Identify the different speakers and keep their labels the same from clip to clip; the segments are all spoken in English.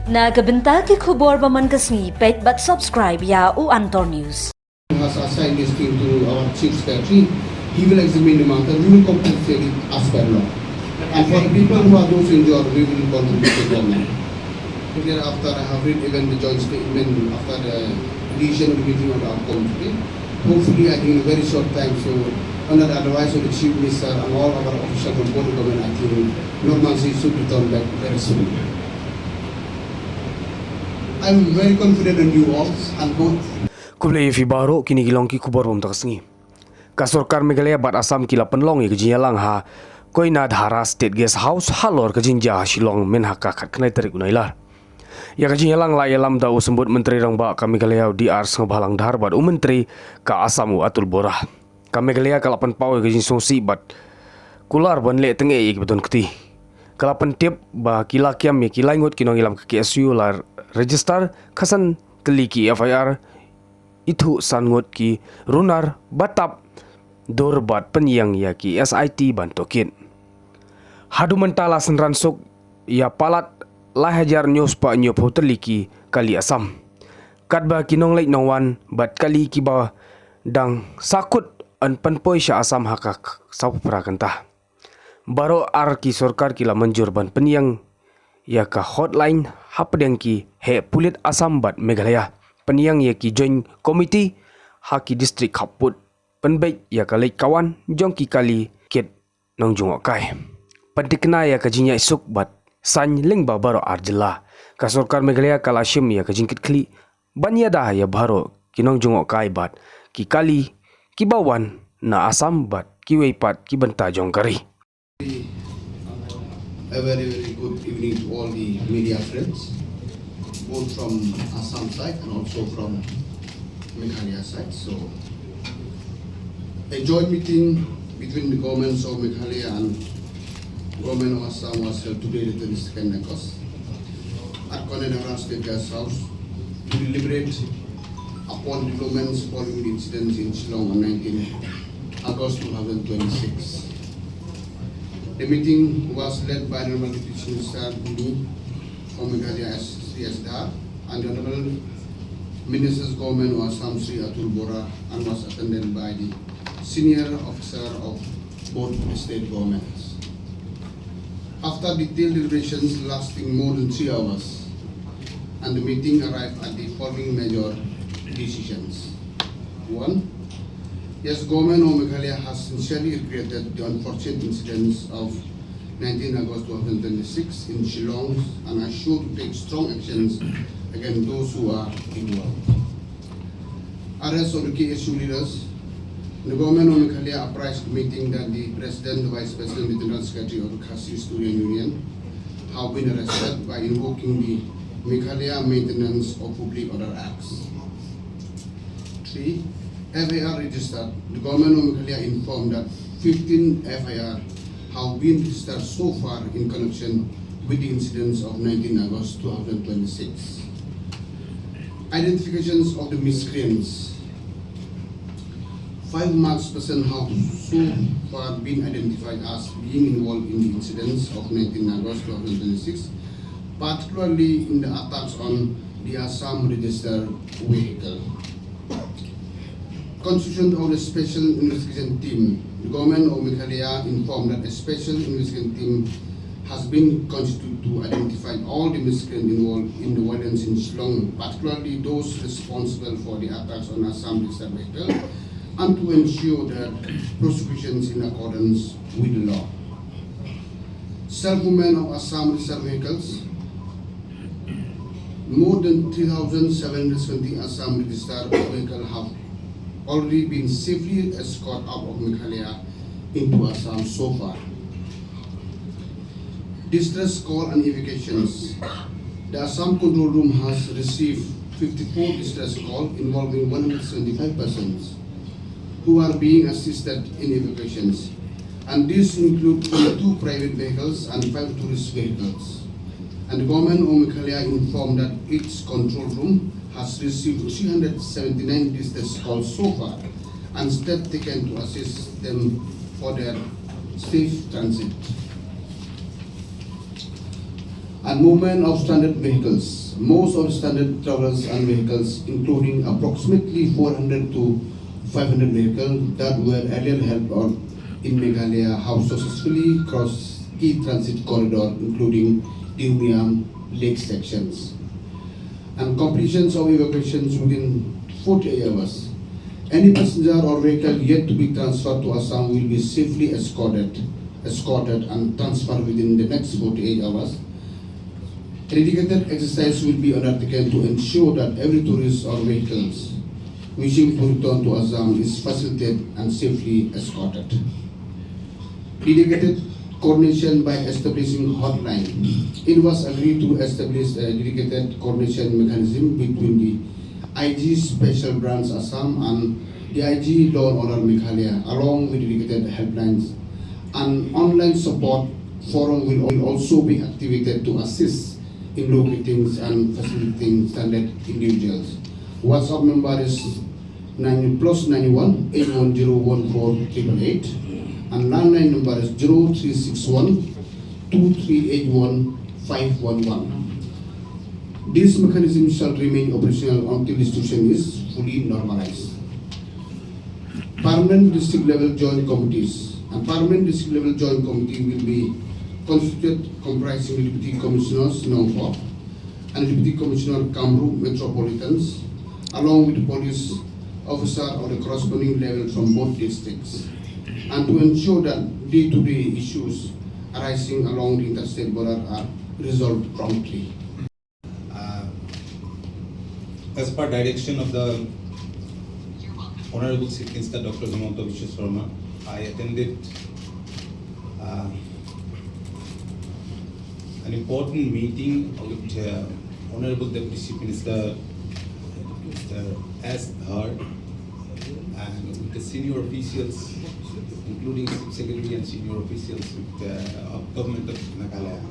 Speaker 1: Nagabenta ki khubor ba man kasni pet but subscribe ya u Antor News.
Speaker 2: Has assigned this team to our chief secretary. He will examine the matter. We will compensate it as per law. And for the people who are those injured, we will contribute to the government. After I have read even the joint statement after the decision of the meeting of the outcome today, hopefully I think in a very short time, so under the advice of the chief minister and all our officials from both the government, I think normalcy should return back very soon. I'm very confident in you all and both.
Speaker 3: Kublai fi baro kini gilong ki kubor bom takasngi. Kasorkar Meghalaya bat Assam kila penlong ye kejinya lang ha koina dhara state guest house halor kejinja Shillong menhaka kat kenai tarik unailar. Ya kejinya lang la yalam da usembut menteri rangba ka Meghalaya di ars ngabalang dhar bat menteri ka Assam Atul Borah. Ka Meghalaya kalapan pau kejin songsi bat kular ban le tenge ye beton keti. Kalapan tip ba kila kiam ye kila ingot kinong ilam ke KSU lar register kasan keliki FIR itu sangot ki runar batap dorbat penyang ya ki SIT bantokin. Hadu mentala senransuk ya palat lahajar news pa nyop hotel ki kali Assam. Kadba kinong lek nawan bat kali ki ba dang sakut an panpoi sya Assam hakak sapra kanta. Baro ar ki sorkar kila manjur ban penyang ya ka hotline hapdeng ki he pulit Assam bat Meghalaya. Penyang ya ki joint committee haki district kaput penbaik ya ka lek kawan jong ki kali ket nong jungok kai. Pentikna ya ka jinya isuk bat san lengba baro arjela. Ka sorkar Meghalaya kala shim ya ka jingkit kli banya dah ya baro kinong jungok kai bat ki kali ki bawan na Assam bat ki weipat ki benta jong kari.
Speaker 2: A very good evening to all the media friends, both from Assam side and also from Meghalaya side. So, a joint meeting between the governments of Meghalaya and government of Assam was held today at the Second August at Konenara State Guest House to deliberate upon developments following the incidents in Shillong on 19 August 2026. The meeting was led by the Honorable Deputy Minister Budi from Meghalaya SDR and the Honorable Minister's Government of Assam Sri Atul Borah and was attended by the senior officer of both state governments. After detailed deliberations lasting more than 3 hours, and the meeting arrived at the following major decisions. 1. Yes, government of Meghalaya has sincerely regretted the unfortunate incidents of 19 August 2026 in Shillong and are sure to take strong actions against those who are involved. Arrest of the KSU leaders. The government of Meghalaya apprised the meeting that the President, the Vice President, the General Secretary of the Khasi Student Union have been arrested by invoking the Meghalaya Maintenance of Public Order Acts. 3. FIR registered. The government of Meghalaya informed that 15 FIR have been registered so far in connection with the incidents of 19 August 2026. Identifications of the miscreants. 5 masked persons have so far been identified as being involved in the incidents of 19 August 2026, particularly in the attacks on the Assam registered vehicle. Constitution of the Special Investigation Team. The government of Meghalaya informed that a special investigation team has been constituted to identify all the miscreants involved in the violence in Shillong, particularly those responsible for the attacks on Assam registered vehicle, and to ensure that prosecutions in accordance with the law. Self-movement of Assam registered vehicles. More than 3,720 Assam registered vehicles have already been safely escorted out of Meghalaya into Assam so far. Distress call and evacuations. The Assam Control Room has received 54 distress calls involving 175 persons who are being assisted in evacuations, and these include 22 private vehicles and 5 tourist vehicles. And the government of Meghalaya informed that its control room has received 379 distress calls so far and steps taken to assist them for their safe transit. and movement of standard vehicles. Most of standard travelers and vehicles, including approximately 400 to 500 vehicles that were earlier held on in Meghalaya, have successfully crossed key transit corridor, including the Umiam Lake sections, and completions of evacuations within 48 hours. Any passenger or vehicle yet to be transferred to Assam will be safely escorted and transferred within the next 48 hours. A dedicated exercise will be undertaken to ensure that every tourist or vehicles wishing to return to Assam is facilitated and safely escorted. Dedicated coordination by establishing hotline. It was agreed to establish a dedicated coordination mechanism between the IG Special Branch Assam and the IG Law and Order Meghalaya, along with dedicated helplines. An online support forum will also be activated to assist in locating and facilitating stranded individuals. WhatsApp number is 9+91 8101488, and landline number is 0361 2381 511. This mechanism shall remain operational until the situation is fully normalized. Permanent district level joint committees. And permanent district level joint committee will be constituted comprising Deputy Commissioners Nongpop and Deputy Commissioner Kamruk Metropolitans, along with the police officer of the corresponding level from both districts, and to ensure that day-to-day issues arising along the interstate border are resolved promptly.
Speaker 4: As per direction of the Honorable Chief Minister Dr. Himanta Biswa Sharma, I attended an important meeting with Honorable Deputy Chief Minister Mr. S. Dhar and with the senior officials, including Chief Secretary and senior officials with the Government of Meghalaya.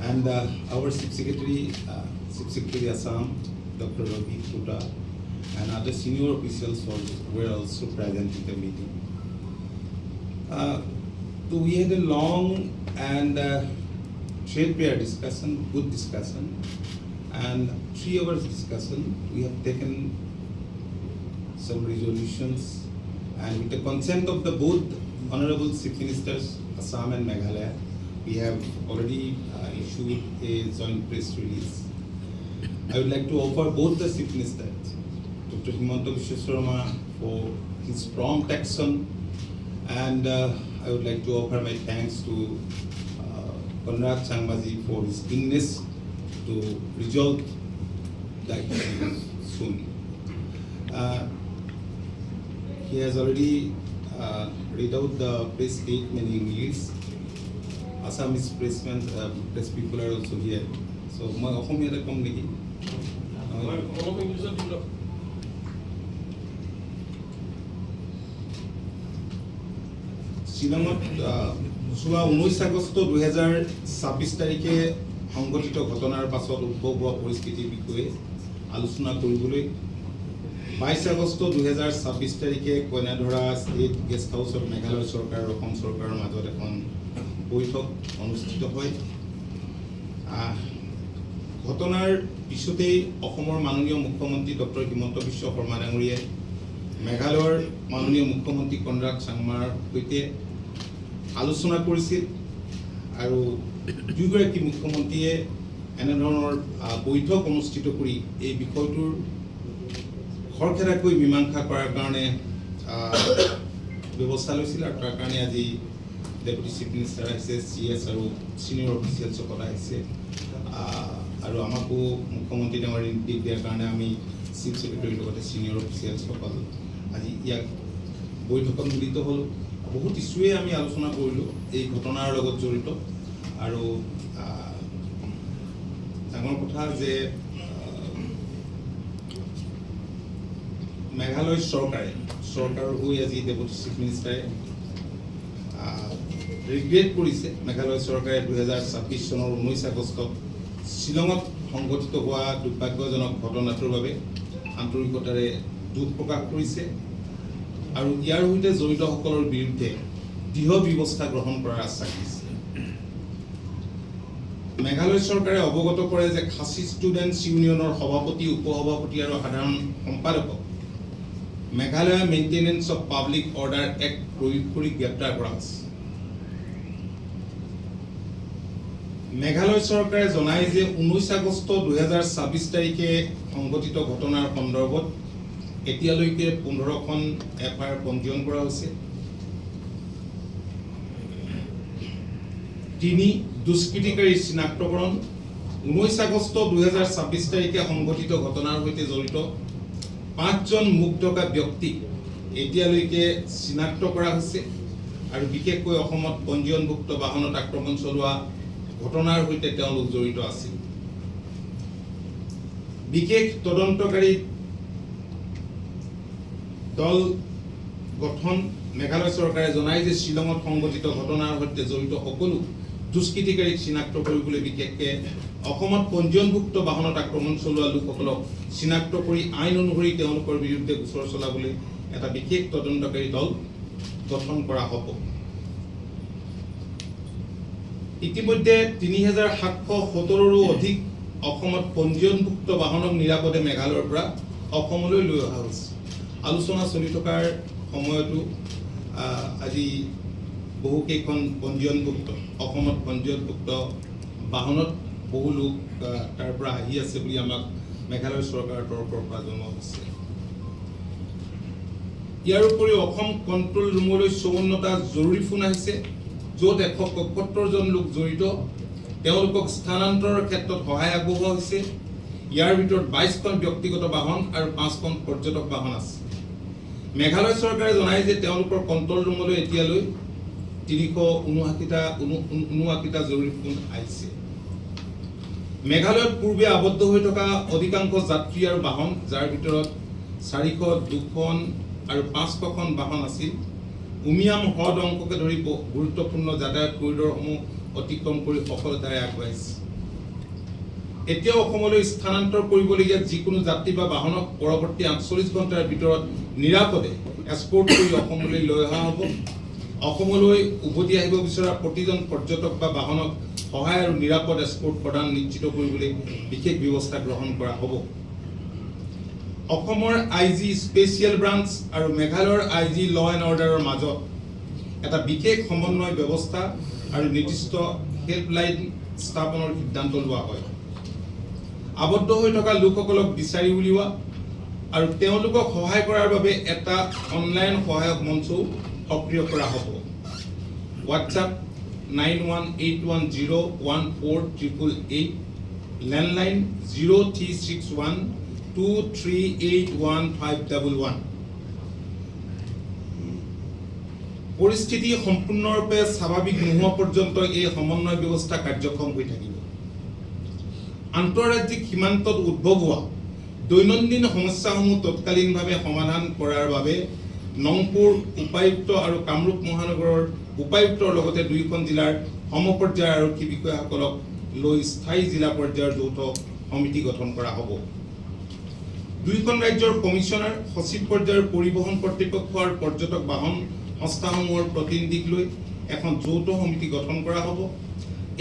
Speaker 4: And our Chief Secretary Assam, Dr. Ravi Khuta, and other senior officials were also present in the meeting. So we had a long and threadbare discussion, good discussion, and 3 hours discussion. We have taken some resolutions, and with the consent of the both Honorable Chief Ministers, Assam and Meghalaya, we have already issued a joint press release. I would like to offer both the Chief Ministers, Dr. Himanta Biswa Sharma, for his prompt action, and I would like to offer my thanks to Conrad Sangmaji for his willingness to resolve the issue soon. He has already read out the press statement in English. Assamese press people are also here. So, my Assamese community. শ্বিলঙত 19 August 2026 তাৰিখে সংঘটিত ঘটনাৰ পাছত উদ্ভৱ হোৱা পৰিস্থিতিৰ বিষয়ে আলোচনা কৰিবলৈ 22 আগষ্ট 2026 তাৰিখে কইনাধৰা ষ্টেট গেষ্ট হাউচত মেঘালয় চৰকাৰ আৰু অসম চৰকাৰৰ মাজত এখন বৈঠক অনুষ্ঠিত হয়। ঘটনাৰ পিছতেই অসমৰ মাননীয় মুখ্যমন্ত্ৰী ডক্টৰ হিমন্ত বিশ্ব শৰ্মা ডাঙৰীয়াই মেঘালয়ৰ মাননীয় মুখ্যমন্ত্ৰী কনৰাড চাংমাৰ সৈতে আলোচনা কৰিছিল, আৰু দুয়োগৰাকী মুখ্যমন্ত্ৰীয়ে এনেধৰণৰ বৈঠক অনুষ্ঠিত কৰি এই বিষয়টোৰ খৰখেদাকৈ মীমাংসা কৰাৰ কাৰণে ব্যৱস্থা লৈছিল, আৰু তাৰ কাৰণে আজি ডেপুটি চিফ মিনিষ্টাৰ আহিছে, CS আৰু চিনিয়ৰ অফিচিয়েলসকল আহিছে, আৰু আমাকো মুখ্যমন্ত্ৰী ডাঙৰীয়াৰ নিৰ্দেশ দিয়াৰ কাৰণে আমি চিফ ছেক্ৰেটাৰীৰ লগতে চিনিয়ৰ অফিচিয়েলসকল আজি ইয়াক বৈঠকত মিলিত হ'ল। বহুত ইছ্যুৱে আমি আলোচনা কৰিলোঁ এই ঘটনাৰ লগত জড়িত, আৰু ডাঙৰ কথা যে মেঘালয় চৰকাৰৰ হৈ আজি ডেপুটি চিফ মিনিষ্টাৰে ৰিগ্ৰেট কৰিছে। মেঘালয় চৰকাৰে 2026 চনৰ 19 আগষ্টত শ্বিলঙত সংঘটিত হোৱা দুৰ্ভাগ্যজনক ঘটনাটোৰ বাবে আন্তৰিকতাৰে দুখ প্ৰকাশ কৰিছে, আৰু ইয়াৰ সৈতে জড়িতসকলৰ বিৰুদ্ধে দৃঢ় ব্যৱস্থা গ্ৰহণ কৰাৰ আশ্বাস দিছে। মেঘালয় চৰকাৰে অৱগত কৰে যে খাচী ষ্টুডেণ্টছ ইউনিয়নৰ সভাপতি উপসভাপতি আৰু সাধাৰণ সম্পাদকক Meghalaya maintenance of public order act প্ৰয়োগ কৰি গ্ৰেপ্তাৰ কৰা হৈছে। মেঘালয় চৰকাৰে জনায় যে 19 আগষ্ট 2026 তাৰিখে সংঘটিত ঘটনাৰ সন্দৰ্ভত এতিয়ালৈকে 15খন এফআইআৰ পঞ্জীয়ন কৰা হৈছে। 3 দুষ্কৃতিকাৰী চিনাক্তকৰণ, 19 আগষ্ট 2026 তাৰিখে সংঘটিত ঘটনাৰ সৈতে জড়িত 5জন মুখ থকা ব্যক্তিক এতিয়ালৈকে চিনাক্ত কৰা হৈছে আৰু বিশেষকৈ অসমত পঞ্জীয়নভুক্ত বাহনত আক্ৰমণ চলোৱা ঘটনাৰ সৈতে তেওঁলোক জড়িত আছিল। বিশেষ তদন্তকাৰী দল গঠন মেঘালয় চৰকাৰে জনায় যে শ্বিলঙত সংঘটিত ঘটনাৰ সৈতে জড়িত সকলো দুষ্কৃতিকাৰীক চিনাক্ত কৰিবলৈ বিশেষকৈ অসমত পঞ্জীয়নভুক্ত বাহনত আক্ৰমণ চলোৱা লোকসকলক চিনাক্ত কৰি আইন অনুসৰি তেওঁলোকৰ বিৰুদ্ধে গোচৰ চলাবলৈ এটা বিশেষ তদন্তকাৰী দল গঠন কৰা হ'ব। ইতিমধ্যে 3770ৰো অধিক অসমত পঞ্জীয়নভুক্ত বাহনক নিৰাপদে মেঘালয়ৰ পৰা অসমলৈ লৈ অহা হৈছে। আলোচনা চলি থকাৰ সময়তো আজি বহুকেইখন পঞ্জীয়নভুক্ত অসমত পঞ্জীয়নভুক্ত বাহনত বহু লোক তাৰ পৰা আহি আছে বুলি আমাক মেঘালয় চৰকাৰৰ তৰফৰ পৰা জনোৱা হৈছে। ইয়াৰ উপৰিও অসম কণ্ট্ৰল ৰুমলৈ 54টা জৰুৰী ফোন আহিছে, য'ত 171জন লোক জড়িত। তেওঁলোকক স্থানান্তৰৰ ক্ষেত্ৰত সহায় আগবঢ়োৱা হৈছে। ইয়াৰ ভিতৰত 22খন ব্যক্তিগত বাহন আৰু 5খন পৰ্যটক বাহন আছে। মেঘালয় চৰকাৰে জনায় যে তেওঁলোকৰ কণ্ট্ৰল ৰুমলৈ এতিয়ালৈ 379টা জৰুৰী ফোন আহিছে। মেঘালয়ত পূৰ্বে আবদ্ধ হৈ থকা অধিকাংশ যাত্ৰী আৰু বাহন, যাৰ ভিতৰত 402খন আৰু 500খন বাহন আছিল, উমিয়াম হ্ৰদ অংশকে ধৰি গুৰুত্বপূৰ্ণ যাতায়াত কৰিডৰসমূহ অতিক্ৰম কৰি সফলতাৰে আগবাঢ়িছে। এতিয়াও অসমলৈ স্থানান্তৰ কৰিবলগীয়া যিকোনো যাত্ৰী বা বাহনক পৰৱৰ্তী 48 ঘণ্টাৰ ভিতৰত নিৰাপদে এস্কৰ্ট কৰি অসমলৈ লৈ অহা হ'ব। অসমলৈ উভতি আহিব বিচৰা প্ৰতিজন পৰ্যটক বা বাহনক সহায় আৰু নিৰাপদ এস্কৰ্ট প্ৰদান নিশ্চিত কৰিবলৈ বিশেষ ব্যৱস্থা গ্ৰহণ কৰা হ'ব। অসমৰ আইজি স্পেচিয়েল ব্ৰাঞ্চ আৰু মেঘালয়ৰ আইজি ল এণ্ড অৰ্ডাৰৰ মাজত এটা বিশেষ সমন্বয় ব্যৱস্থা আৰু নিৰ্দিষ্ট হেল্পলাইন স্থাপনৰ সিদ্ধান্ত লোৱা হয়। আবদ্ধ হৈ থকা লোকসকলক বিচাৰি উলিওৱা আৰু তেওঁলোকক সহায় কৰাৰ বাবে এটা অনলাইন সহায়ক মঞ্চও সক্ৰিয় কৰা হ'ব। WhatsApp 9181014888, landline 0361238111। পৰিস্থিতি সম্পূৰ্ণৰূপে স্বাভাৱিক নোহোৱা পৰ্যন্ত এই সমন্বয় ব্যৱস্থা কাৰ্যক্ষম হৈ থাকিব। আন্তঃৰাজ্যিক সীমান্তত উদ্ভৱ হোৱা দৈনন্দিন সমস্যাসমূহ তৎকালীনভাৱে সমাধান কৰাৰ বাবে নংপুৰ উপায়ুক্ত আৰু কামৰূপ মহানগৰৰ উপায়ুক্তৰ লগতে 2খন জিলাৰ সমপৰ্যায়ৰ আৰক্ষী বিষয়াসকলক লৈ স্থায়ী জিলা পৰ্যায়ৰ যৌথ সমিতি গঠন কৰা হ'ব। 2খন ৰাজ্যৰ কমিশ্যনাৰ, সচিব পৰ্যায়ৰ পৰিবহণ কৰ্তৃপক্ষ আৰু পৰ্যটক বাহন সংস্থাসমূহৰ প্ৰতিনিধিক লৈ এখন যৌথ সমিতি গঠন কৰা হ'ব।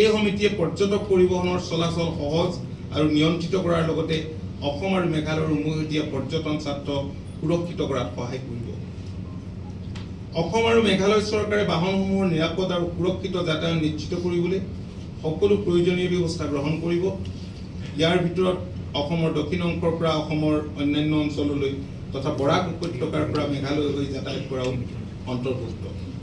Speaker 4: এই সমিতিয়ে পৰ্যটক পৰিবহণৰ চলাচল সহজ আৰু নিয়ন্ত্ৰিত কৰাৰ লগতে অসম আৰু মেঘালয়ৰ উমৈহতীয়া পৰ্যটন ছাত্ৰ সুৰক্ষিত কৰাত সহায় কৰিব। অসম আৰু মেঘালয় চৰকাৰে বাহনসমূহৰ নিৰাপদ আৰু সুৰক্ষিত যাতায়াত নিশ্চিত কৰিবলৈ সকলো প্ৰয়োজনীয় ব্যৱস্থা গ্ৰহণ কৰিব। ইয়াৰ ভিতৰত অসমৰ দক্ষিণ অংশৰ পৰা অসমৰ অন্যান্য অঞ্চললৈ তথা বৰাক উপত্যকাৰ পৰা মেঘালয় হৈ যাতায়াত কৰাও অন্তৰ্ভুক্ত।